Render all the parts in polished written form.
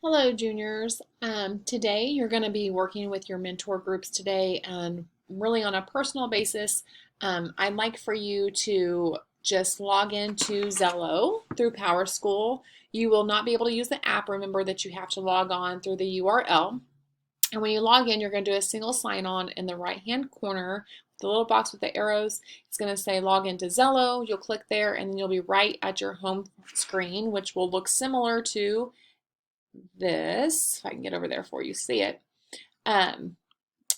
Hello, juniors. Today you're going to be working with your mentor groups today and really on a personal basis. I'd like for you to just log into Xello through PowerSchool. You will not be able to use the app. Remember that you have to log on through the URL. And when you log in, you're going to do a single sign on in the right hand corner. The little box with the arrows, it's going to say log into Xello. You'll click there and then you'll be right at your home screen, which will look similar to this, if I can get over there for you, see it. Um,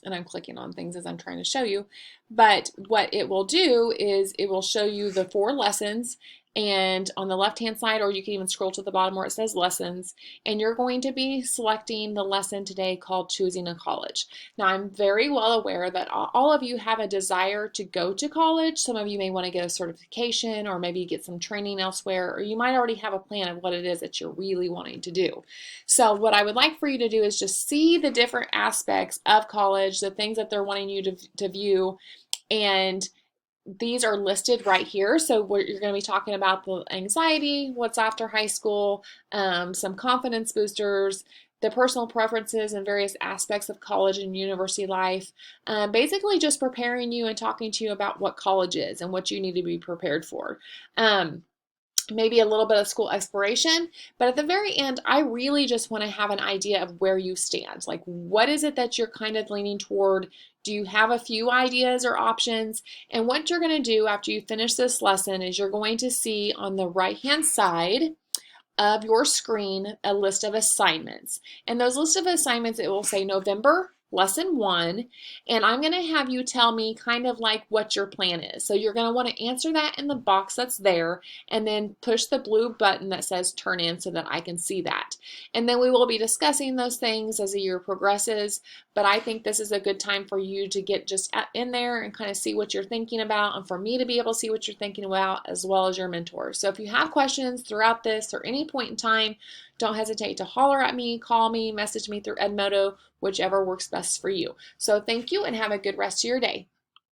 and I'm clicking on things as I'm trying to show you. But what it will do is it will show you the 4 lessons, and on the left hand side, or you can even scroll to the bottom where it says lessons, and you're going to be selecting the lesson today called Choosing a College. Now, I'm very well aware that all of you have a desire to go to college. Some of you may want to get a certification or maybe get some training elsewhere, or you might already have a plan of what it is that you're really wanting to do. So what I would like for you to do is just see the different aspects of college, the things that they're wanting you to view, and these are listed right here. So you're going to be talking about the anxiety, what's after high school, some confidence boosters, the personal preferences and various aspects of college and university life. Basically just preparing you and talking to you about what college is and what you need to be prepared for. Maybe a little bit of school exploration, but at the very end, I really just want to have an idea of where you stand. Like, what is it that you're kind of leaning toward? Do you have a few ideas or options? And what you're going to do after you finish this lesson is you're going to see on the right-hand side of your screen a list of assignments. And those list of assignments, it will say November lesson 1, and I'm going to have you tell me kind of like what your plan is. So you're going to want to answer that in the box that's there and then push the blue button that says turn in so that I can see that. And then we will be discussing those things as the year progresses, but I think this is a good time for you to get just in there and kind of see what you're thinking about, and for me to be able to see what you're thinking about as well as your mentor. So if you have questions throughout this or any point in time, don't hesitate to holler at me, call me, message me through Edmodo, whichever works best for you. So thank you and have a good rest of your day.